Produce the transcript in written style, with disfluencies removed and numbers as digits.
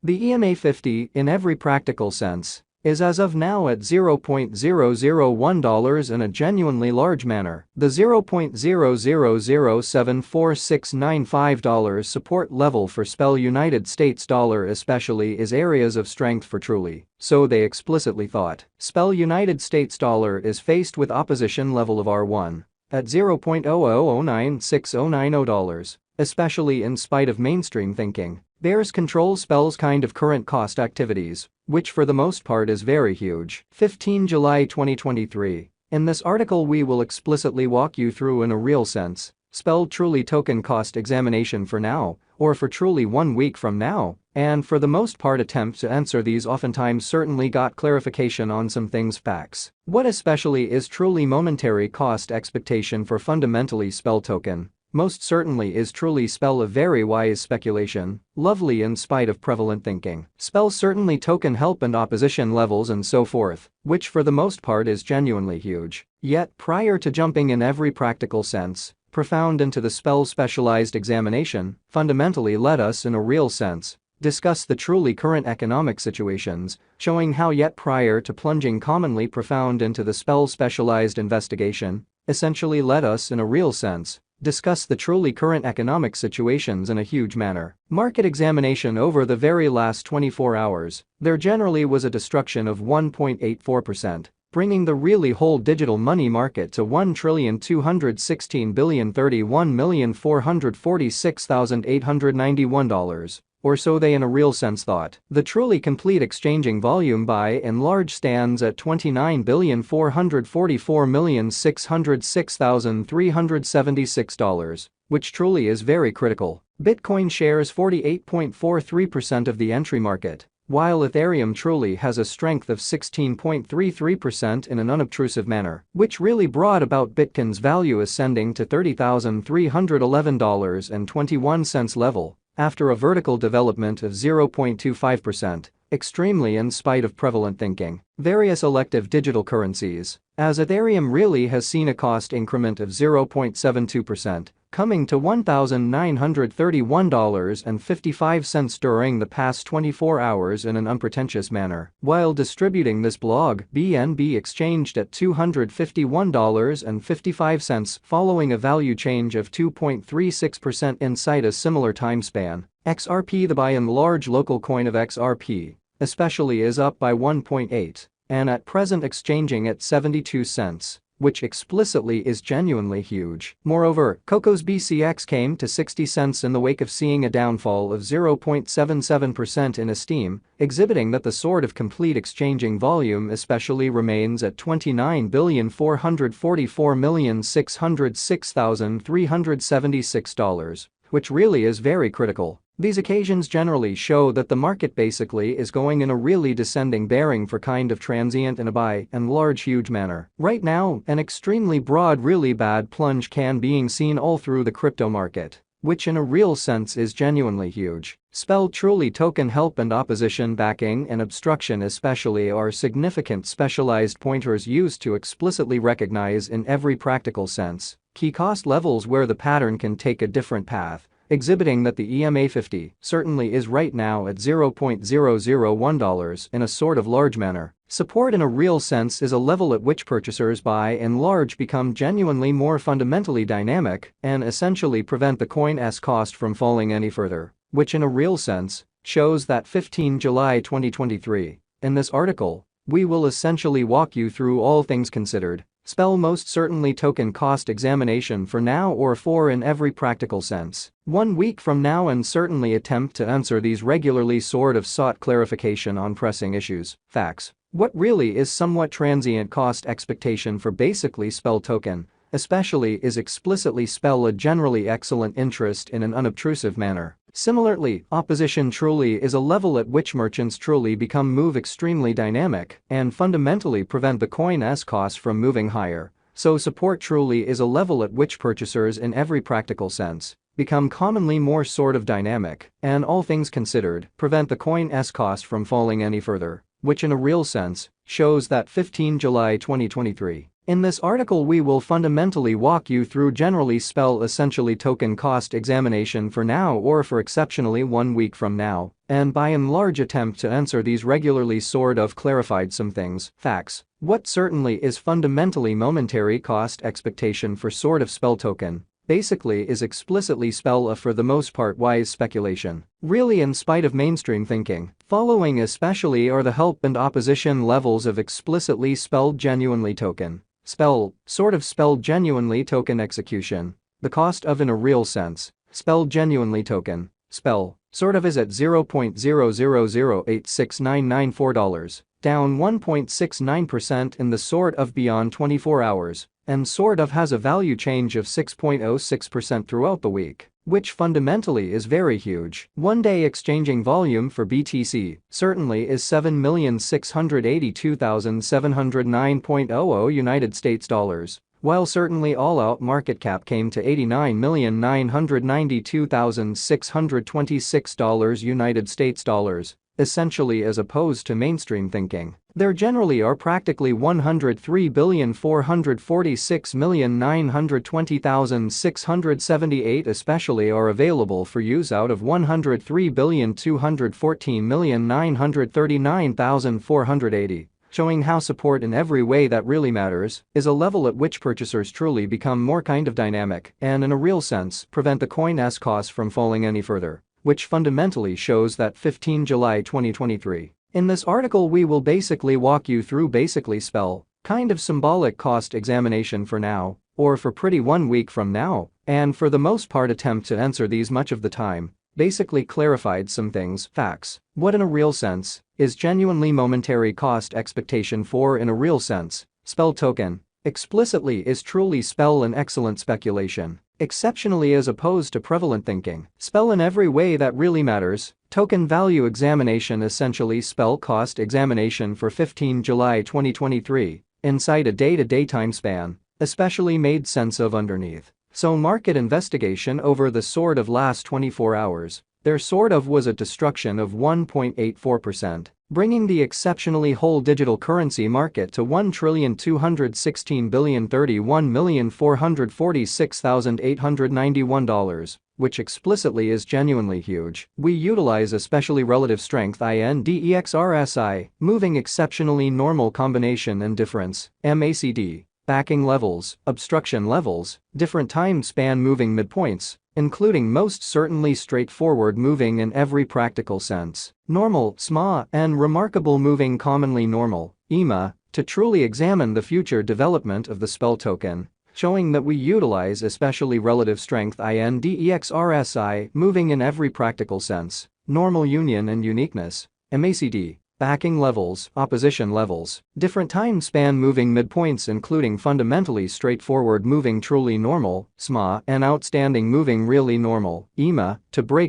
The EMA50, in every practical sense, is as of now at $0.001 in a genuinely large manner. The $0.000744695 support level for SPEL United States dollar especially is areas of strength for Truly, so they explicitly thought. SPEL United States dollar is faced with opposition level of R1 at $0.0009690, especially in spite of mainstream thinking. Bears control SPEL's kind of current cost activities, which for the most part is very huge. 15 July 2023. In this article we will explicitly walk you through in a real sense SPEL Truly token cost examination for now, or for Truly 1 week from now, and for the most part attempt to answer these oftentimes certainly got clarification on some things facts. What especially is Truly momentary cost expectation for fundamentally SPEL token? Most certainly is Truly SPEL a very wise speculation, lovely in spite of prevalent thinking. SPEL certainly token help and opposition levels and so forth, which for the most part is genuinely huge. Yet prior to jumping in every practical sense, profound into the SPEL specialized examination, fundamentally let us in a real sense discuss the truly current economic situations, showing how yet prior to plunging commonly profound into the SPEL specialized investigation, essentially let us in a real sense discuss the truly current economic situations in a huge manner. Market examination over the very last 24 hours, there generally was a destruction of 1.84%, bringing the really whole digital money market to $1,216,031,446,891. Or so they in a real sense thought. The truly complete exchanging volume by and large stands at $29,444,606,376, which truly is very critical. Bitcoin shares 48.43% of the entry market, while Ethereum truly has a strength of 16.33% in an unobtrusive manner, which really brought about Bitcoin's value ascending to $30,311.21 level. After a vertical development of 0.25%, extremely in spite of prevalent thinking. Various elective digital currencies, as Ethereum really has seen a cost increment of 0.72%, coming to $1,931.55 during the past 24 hours in an unpretentious manner. While distributing this blog, BNB exchanged at $251.55 following a value change of 2.36% inside a similar time span. XRP, the by and large local coin of XRP, especially is up by 1.8 and at present exchanging at 72 cents, which explicitly is genuinely huge. Moreover, Coco's BCX came to 60 cents in the wake of seeing a downfall of 0.77% in esteem, exhibiting that the sort of complete exchanging volume especially remains at $29,444,606,376, which really is very critical. These occasions generally show that the market basically is going in a really descending bearing for kind of transient in a by and large huge manner. Right now, an extremely broad really bad plunge can being seen all through the crypto market, which in a real sense is genuinely huge. SPEL Truly token help and opposition backing and obstruction especially are significant specialized pointers used to explicitly recognize in every practical sense key cost levels where the pattern can take a different path, exhibiting that the EMA50 certainly is right now at $0.001 in a sort of large manner. Support in a real sense is a level at which purchasers by and large become genuinely more fundamentally dynamic and essentially prevent the coin's cost from falling any further, which in a real sense shows that 15 July 2023. In this article, we will essentially walk you through all things considered. SPEL most certainly token cost examination for now or for in every practical sense. 1 week from now and certainly attempt to answer these regularly sort of sought clarification on pressing issues, facts. What really is somewhat transient cost expectation for basically SPEL token, especially is explicitly SPEL a generally excellent interest in an unobtrusive manner. Similarly, opposition truly is a level at which merchants truly become move extremely dynamic and fundamentally prevent the coin's cost from moving higher. So support truly is a level at which purchasers in every practical sense become commonly more sort of dynamic and all things considered prevent the coin's cost from falling any further, which in a real sense shows that 15 July 2023. In this article we will fundamentally walk you through generally spell essentially token cost examination for now or for exceptionally 1 week from now, and by and large attempt to answer these regularly sort of clarified some things, facts. What certainly is fundamentally momentary cost expectation for sort of spell token basically is explicitly spell a for the most part wise speculation. Really in spite of mainstream thinking, following especially are the help and opposition levels of explicitly spelled genuinely token. Spell, sort of spelled genuinely token execution. The cost of in a real sense, spelled genuinely token, spell, sort of is at $0.000869994, down 1.69% in the sort of beyond 24 hours, and sort of has a value change of 6.06% throughout the week, which fundamentally is very huge. One-day exchanging volume for BTC certainly is 7,682,709.00 United States dollars, while certainly all-out market cap came to $89,992,626 United States dollars. Essentially as opposed to mainstream thinking, there generally are practically 103,446,920,678 especially are available for use out of 103,214,939,480, showing how support in every way that really matters is a level at which purchasers truly become more kind of dynamic and in a real sense prevent the coin's cost from falling any further, which fundamentally shows that 15 July 2023. In this article we will basically walk you through basically spell, kind of symbolic cost examination for now, or for pretty 1 week from now, and for the most part attempt to answer these much of the time, basically clarified some things, facts. What in a real sense is genuinely momentary cost expectation for in a real sense, spell token, explicitly is truly spell an excellent speculation. Exceptionally as opposed to prevalent thinking, spell in every way that really matters, token value examination essentially spell cost examination for 15 July 2023, inside a day-to-day time span, especially made sense of underneath. So market investigation over the sort of last 24 hours, there sort of was a destruction of 1.84%. Bringing the exceptionally whole digital currency market to $1,216,031,446,891, which explicitly is genuinely huge. We utilize especially relative strength index RSI, moving exceptionally normal combination and difference, MACD, backing levels, obstruction levels, different time span moving midpoints, including most certainly straightforward moving in every practical sense, normal SMA, and remarkable moving commonly normal, EMA, to truly examine the future development of the spell token, showing that we utilize especially relative strength index RSI moving in every practical sense, normal union and uniqueness, MACD, backing levels, opposition levels, different time span moving midpoints including fundamentally straightforward moving truly normal, SMA, and outstanding moving really normal, EMA, to break